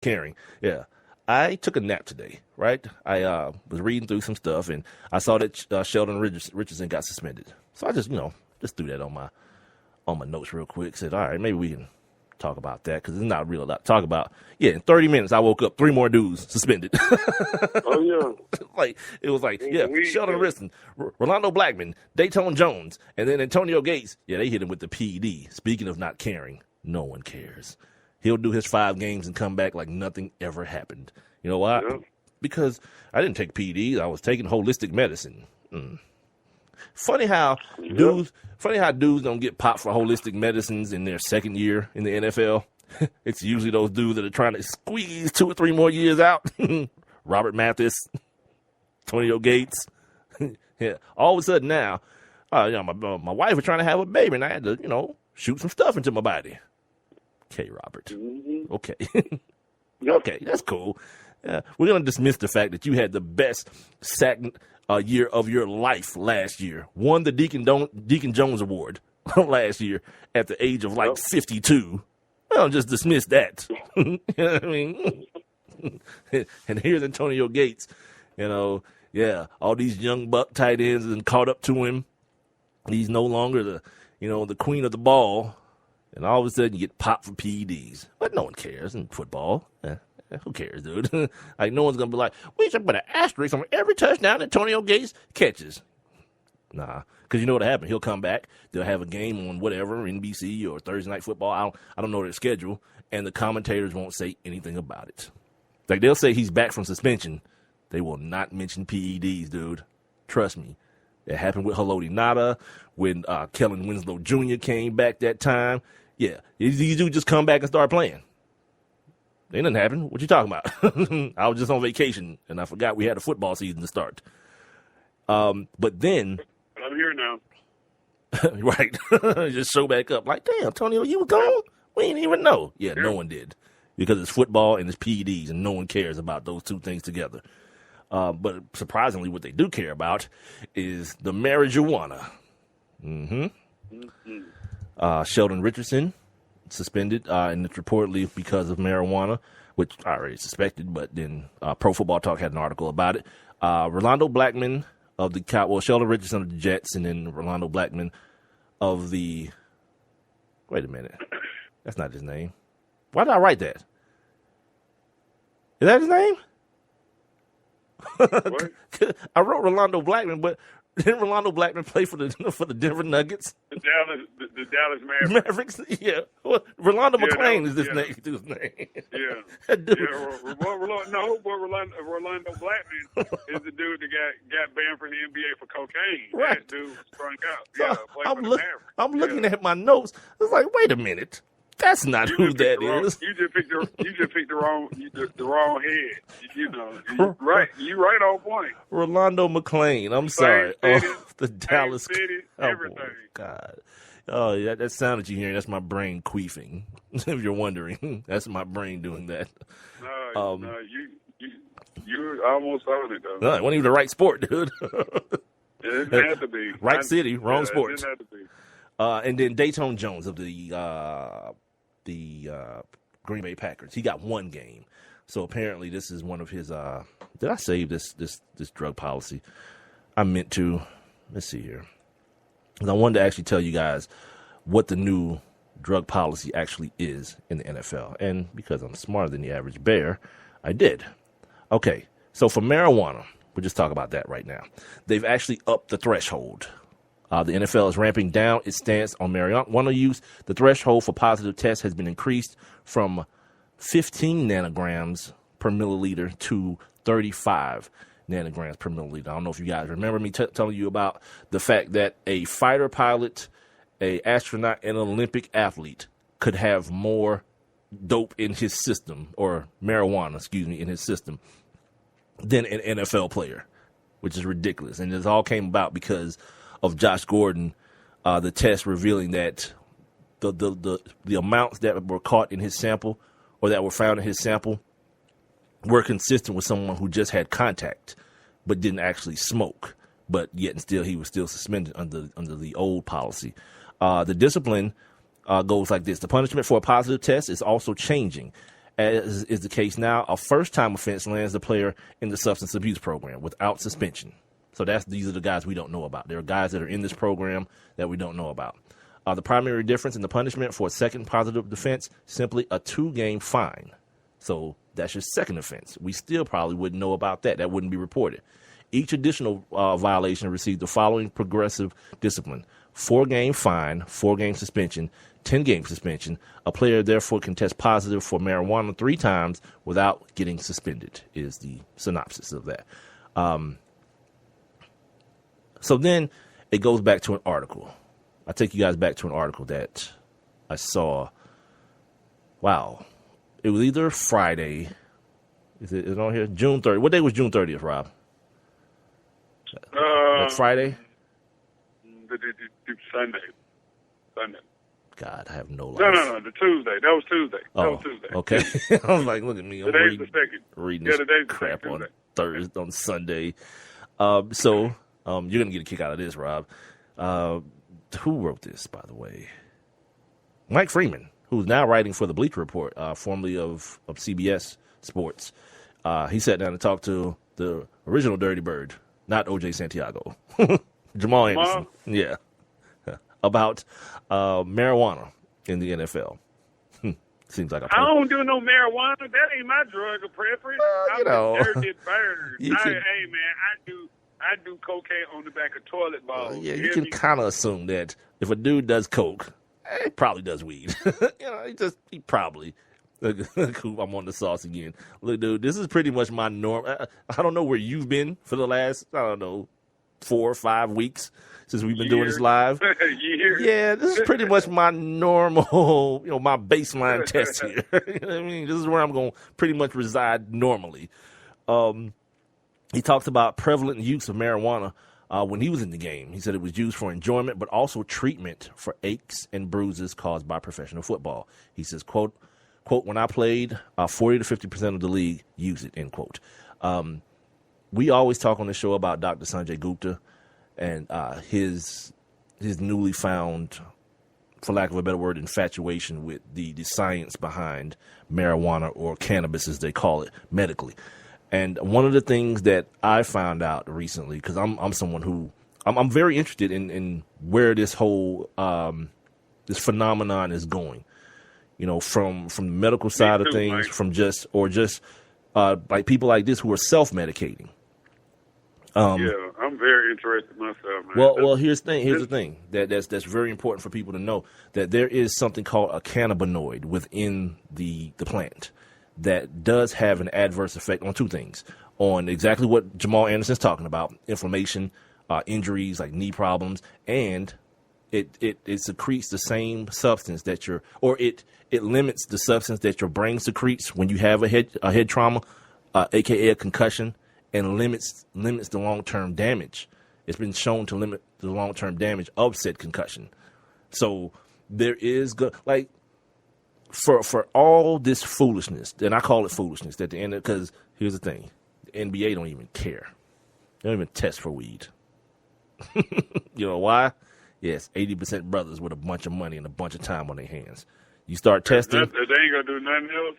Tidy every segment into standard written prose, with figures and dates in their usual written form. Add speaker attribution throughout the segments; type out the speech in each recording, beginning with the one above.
Speaker 1: Caring. Yeah. I took a nap today, right? I was reading through some stuff, and I saw that Sheldon Richardson got suspended. So I just, just threw that on my notes real quick. Said, all right, maybe we can talk about that because there's not really a lot to talk about. Yeah, in 30 minutes, I woke up 3 more dudes suspended.
Speaker 2: Oh, yeah.
Speaker 1: It was like, Sheldon Richardson, Rolando Blackman, Dayton Jones, and then Antonio Gates. Yeah, they hit him with the PED. Speaking of not caring, no one cares. He'll do his 5 games and come back like nothing ever happened. You know why?
Speaker 2: Yeah.
Speaker 1: Because I didn't take PEDs. I was taking holistic medicine. Funny how dudes don't get popped for holistic medicines in their second year in the NFL. It's usually those dudes that are trying to squeeze 2 or 3 more years out. Robert Mathis, Antonio Gates. Yeah. All of a sudden now, my wife was trying to have a baby, and I had to, shoot some stuff into my body. Okay, Robert.
Speaker 2: Mm-hmm.
Speaker 1: Okay.
Speaker 2: Yep.
Speaker 1: Okay, that's cool. We're going to dismiss the fact that you had the best sack year of your life last year. Won the Deacon Jones Award last year at the age of 52. Well, just dismiss that. You know what I mean? And here's Antonio Gates. All these young buck tight ends and caught up to him. He's no longer the queen of the ball. And all of a sudden, you get popped for PEDs. But no one cares in football. Who cares, dude? Like, no one's going to be like, we should put an asterisk on every touchdown Antonio Gates catches. Nah, because you know what happened? He'll come back. They'll have a game on whatever, NBC or Thursday Night Football. I don't know their schedule. And the commentators won't say anything about it. Like, they'll say he's back from suspension. They will not mention PEDs, dude. Trust me. It happened with Haloti Ngata when Kellen Winslow Jr. came back that time. Yeah, these dudes just come back and start playing. Ain't nothing happened. What you talking about? I was just on vacation, and I forgot we had a football season to start. But then...
Speaker 2: I'm here now.
Speaker 1: Right. Just show back up. Like, damn, Antonio, you were gone? We didn't even know. Yeah, no one did. Because it's football and it's PEDs, and no one cares about those two things together. But surprisingly, what they do care about is the marijuana. Sheldon Richardson suspended, and it's reportedly because of marijuana, which I already suspected, but then Pro Football Talk had an article about it. Rolando Blackman of the Sheldon Richardson of the Jets, and then Rolando Blackman of the... Wait a minute. That's not his name. Why did I write that? Is that his name?
Speaker 2: What?
Speaker 1: I wrote Rolando Blackman, but didn't Rolando Blackman play for the Denver Nuggets?
Speaker 2: The Dallas Mavericks.
Speaker 1: Mavericks, yeah. Well, Rolando McClain is his name.
Speaker 2: Yeah.
Speaker 1: That dude.
Speaker 2: Rolando Blackman is the dude that got banned from the NBA for cocaine.
Speaker 1: Right.
Speaker 2: That dude sprung out.
Speaker 1: So
Speaker 2: Yeah,
Speaker 1: I'm looking at my notes. It's like, wait a minute. That's not who that is.
Speaker 2: You just picked the wrong head. You right on point.
Speaker 1: Rolando McClain. I'm sorry.
Speaker 2: City,
Speaker 1: The Dallas
Speaker 2: City, everything.
Speaker 1: Oh, God. Oh, yeah, that sound that you're hearing, that's my brain queefing. If you're wondering, that's my brain doing that.
Speaker 2: No, you almost on it, though.
Speaker 1: No, it wasn't even the right sport, dude.
Speaker 2: It didn't have to be.
Speaker 1: Right city, wrong sport.
Speaker 2: It didn't have to be.
Speaker 1: And then Dayton Jones of the Green Bay Packers. He got 1 game. So apparently this is one of his did I save this drug policy? I meant to. Let's see here. 'Cause I wanted to actually tell you guys what the new drug policy actually is in the NFL. And because I'm smarter than the average bear, I did. Okay. So for marijuana, we'll just talk about that right now. They've actually upped the threshold. The NFL is ramping down its stance on marijuana use. The threshold for positive tests has been increased from 15 nanograms per milliliter to 35 nanograms per milliliter. I don't know if you guys remember me telling you about the fact that a fighter pilot, a astronaut, and an Olympic athlete could have more dope in his system, or marijuana, in his system, than an NFL player, which is ridiculous. And this all came about because of Josh Gordon, the test revealing that the amounts that were caught in his sample, or that were found in his sample, were consistent with someone who just had contact but didn't actually smoke. But yet and still, he was still suspended under the old policy. The discipline goes like this. The punishment for a positive test is also changing. as is the case now, a first-time offense lands the player in the substance abuse program without suspension. So these are the guys we don't know about. There are guys that are in this program that we don't know about. The primary difference in the punishment for a second positive defense, simply a 2-game fine. So that's your second offense. We still probably wouldn't know about that. That wouldn't be reported. Each additional violation received the following progressive discipline: 4-game fine, 4-game suspension, 10-game suspension. A player therefore can test positive for marijuana 3 times without getting suspended, is the synopsis of that. So then it goes back to an article. I take you guys back to an article that I saw. Wow. It was either Friday. Is it on here? June 30th. What day was June 30th, Rob? Friday?
Speaker 2: Sunday.
Speaker 1: God, I have no life.
Speaker 2: No, the Tuesday. That was Tuesday.
Speaker 1: Okay. I was like, look at me. I'm reading this crap on Thursday, on Sunday. So you're going to get a kick out of this, Rob. Who wrote this, by the way? Mike Freeman, who's now writing for the Bleacher Report, formerly of CBS Sports. He sat down and talked to the original Dirty Bird, not O.J. Santiago, Jamal Anderson. Yeah. About marijuana in the NFL. Seems like
Speaker 2: I don't do no marijuana. That ain't my drug of preference. I'm a Dirty Bird. Hey, man, I do cocaine on the back of toilet bowls.
Speaker 1: Yeah, you can kind of assume that if a dude does coke, he probably does weed. He probably. I'm on the sauce again. Look, dude, this is pretty much my norm. I don't know where you've been for the last, 4 or 5 weeks since we've been doing this live. Yeah, this is pretty much my normal, my baseline test here. You know what I mean? This is where I'm going to pretty much reside normally. He talks about prevalent use of marijuana when he was in the game. He said it was used for enjoyment, but also treatment for aches and bruises caused by professional football. He says, quote, when I played, 40 to 50% of the league use it, end quote. We always talk on the show about Dr. Sanjay Gupta and his newly found, for lack of a better word, infatuation with the science behind marijuana, or cannabis as they call it medically. And one of the things that I found out recently, because I'm someone who I'm very interested in where this whole this phenomenon is going. From the medical side of things, Mike. From just like people like this who are self-medicating.
Speaker 2: I'm very interested myself, man.
Speaker 1: Well, here's the thing that's very important for people to know, that there is something called a cannabinoid within the plant that does have an adverse effect on 2 things: on exactly what Jamal Anderson's talking about, inflammation, injuries like knee problems, and it secretes the same substance that it limits the substance that your brain secretes when you have a head trauma, aka a concussion, and limits the long-term damage. It's been shown to limit the long-term damage of said concussion. So there is for all this foolishness, and I call it foolishness at the end, because here's the thing: the NBA don't even care. They don't even test for weed. You know why? Yes, 80% brothers with a bunch of money and a bunch of time on their hands. You start testing.
Speaker 2: If they ain't gonna do nothing else,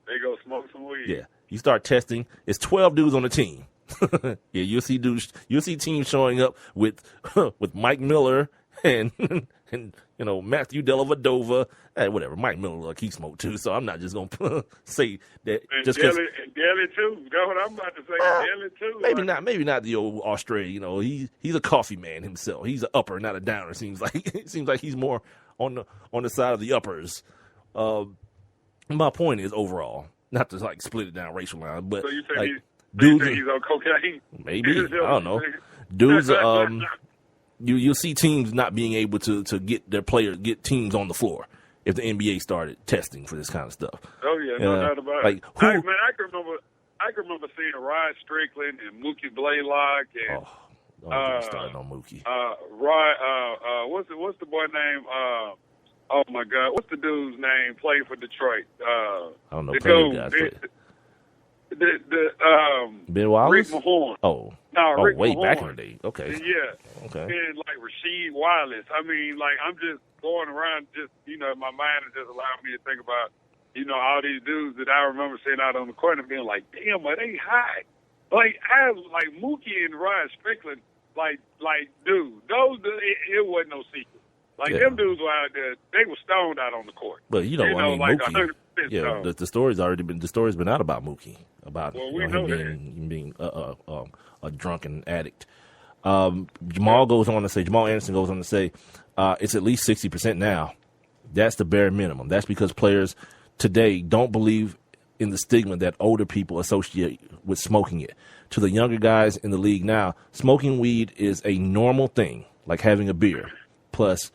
Speaker 2: they go smoke some weed.
Speaker 1: Yeah, you start testing. It's 12 dudes on the team. Yeah, you'll see teams showing up with Mike Miller and Matthew Dellavedova. Whatever. Mike Miller, he smoked too, so I'm not just gonna say that.
Speaker 2: And
Speaker 1: just because
Speaker 2: Delly too. That's what I'm about to say. Delly too.
Speaker 1: Maybe not the old Australian. He's a coffee man himself. He's an upper, not a downer. Seems like he's more on the side of the uppers. My point is, overall, not to split it down racial lines, but
Speaker 2: so you say
Speaker 1: dudes,
Speaker 2: he's on cocaine?
Speaker 1: Maybe. I don't know. Dudes, you'll see teams not being able to get their players, get teams on the floor if the NBA started testing for this kind of stuff.
Speaker 2: Oh yeah, no doubt about it. I can remember seeing Rod Strickland and Mookie Blaylock and
Speaker 1: don't get me started on Mookie.
Speaker 2: What's the boy name? Oh my God, what's the dude's name? Played for Detroit.
Speaker 1: I don't know. Ben Wallace?
Speaker 2: Rick Mahorn. Rick
Speaker 1: way
Speaker 2: Mahorn.
Speaker 1: Back in the day. Okay.
Speaker 2: Yeah. Okay. And Rasheed Wallace. I mean, I'm just going around, my mind is just allowing me to think about all these dudes that I remember sitting out on the corner being like, damn, are they high? Like, I was like Mookie and Rod Strickland, like, dude, it wasn't no secret. Like, them dudes were out there, they were stoned out on the court.
Speaker 1: But,
Speaker 2: like
Speaker 1: Mookie, the story's been out about Mookie, about him being a drunken addict. Jamal Anderson goes on to say, it's at least 60% now. That's the bare minimum. That's because players today don't believe in the stigma that older people associate with smoking it. To the younger guys in the league now, smoking weed is a normal thing, like having a beer. Plus,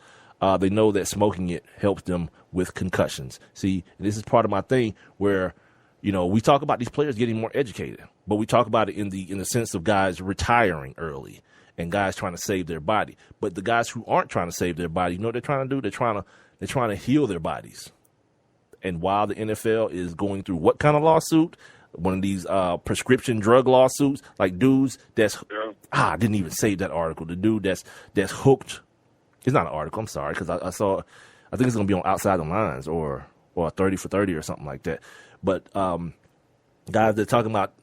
Speaker 1: they know that smoking it helps them with concussions. See, this is part of my thing where, we talk about these players getting more educated, but we talk about it in the sense of guys retiring early and guys trying to save their body. But the guys who aren't trying to save their body, you know what they're trying to do? They're trying to heal their bodies. And while the NFL is going through what kind of lawsuit? One of these prescription drug lawsuits, like dudes I didn't even save that article. The dude that's hooked. It's not an article. I'm sorry, because I saw. I think it's going to be on Outside the Lines or 30 for 30 or something like that. But guys, they're talking about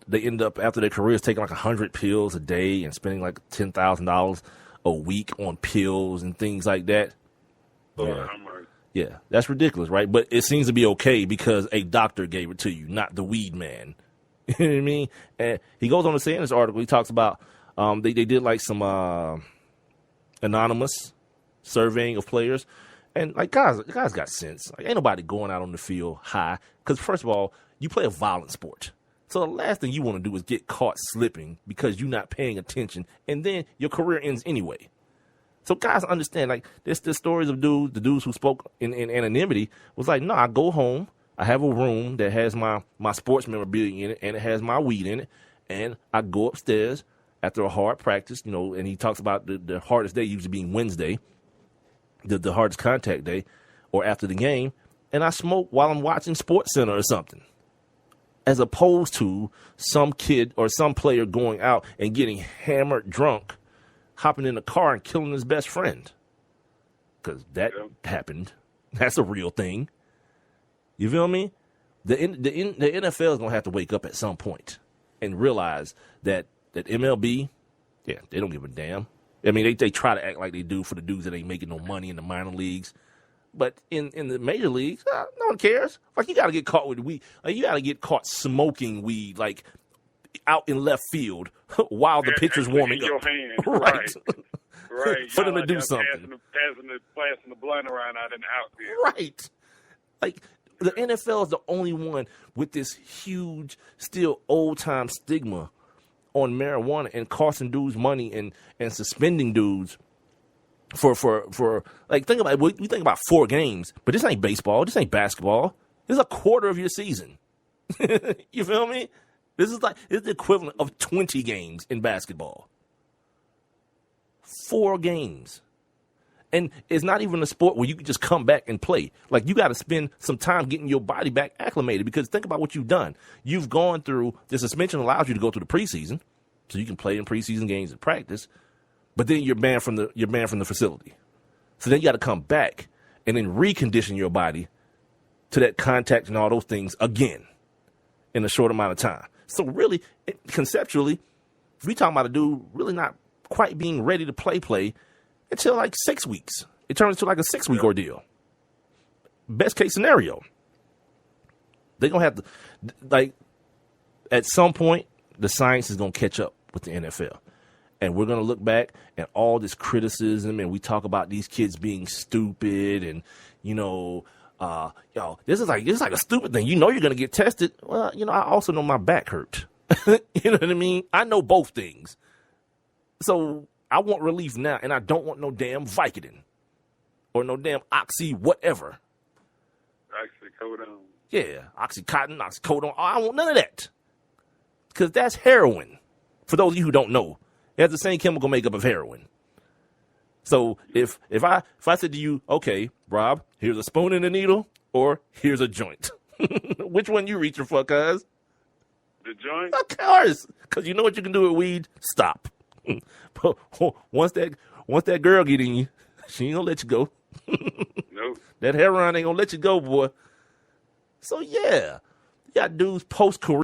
Speaker 1: they end up after their careers taking like 100 pills a day and spending like $10,000 a week on pills and things like that. Yeah, that's ridiculous, right? But it seems to be okay because a doctor gave it to you, not the weed man. You know what I mean? And he goes on to say in this article, he talks about they did like some anonymous surveying of players. And like guys got sense. Like ain't nobody going out on the field high. Because first of all, you play a violent sport. So the last thing you want to do is get caught slipping because you're not paying attention. And then your career ends anyway. So guys understand, like, there's stories of the dudes who spoke in anonymity was like, no, I go home, I have a room that has my sports memorabilia in it, and it has my weed in it, and I go upstairs after a hard practice, and he talks about the hardest day usually being Wednesday, the hardest contact day, or after the game, and I smoke while I'm watching Sports Center or something, as opposed to some kid or some player going out and getting hammered drunk, hopping in a car and killing his best friend. Because that happened. That's a real thing. You feel me? The NFL is going to have to wake up at some point and realize that MLB, they don't give a damn. I mean, they try to act like they do for the dudes that ain't making no money in the minor leagues. But in the major leagues, no one cares. Like, you got to get caught with weed. Like, you got to get caught smoking weed, like, out in left field while the pitcher's warming up. Right. For them to do something.
Speaker 2: Passing the blunt around out in the outfield.
Speaker 1: Right. Like, the NFL is the only one with this huge, still old-time stigma on marijuana and costing dudes money and suspending dudes for like, think about it. We think about 4 games, but this ain't baseball. This ain't basketball. This is a quarter of your season. You feel me? This is the equivalent of 20 games in basketball. 4 games. And it's not even a sport where you can just come back and play. Like, you got to spend some time getting your body back acclimated, because think about what you've done. You've gone through, the suspension allows you to go through the preseason, so you can play in preseason games and practice, but then you're banned from the facility. So then you got to come back and then recondition your body to that contact and all those things again in a short amount of time. So really, conceptually, if we talking about a dude really not quite being ready to play until like 6 weeks, it turns into like a 6-week ordeal. Best case scenario, they're going to have to, like, at some point, the science is going to catch up with the NFL. And we're going to look back at all this criticism, and we talk about these kids being stupid and, this is like a stupid thing. You're going to get tested. Well, I also know my back hurt. You know what I mean? I know both things. So I want relief now, and I don't want no damn Vicodin or no damn Oxy whatever.
Speaker 2: Oxycodone.
Speaker 1: Yeah, Oxycontin, Oxycodone. I want none of that, because that's heroin. For those of you who don't know, it has the same chemical makeup of heroin. So if I said to you, okay, Rob, here's a spoon and a needle, or here's a joint, which one you reaching for, cuz?
Speaker 2: The joint?
Speaker 1: Of course, because you know what you can do with weed? Stop. But once that girl get in you, she ain't gonna let you go.
Speaker 2: Nope.
Speaker 1: That heroin ain't gonna let you go, boy. So, yeah, you got dudes post-career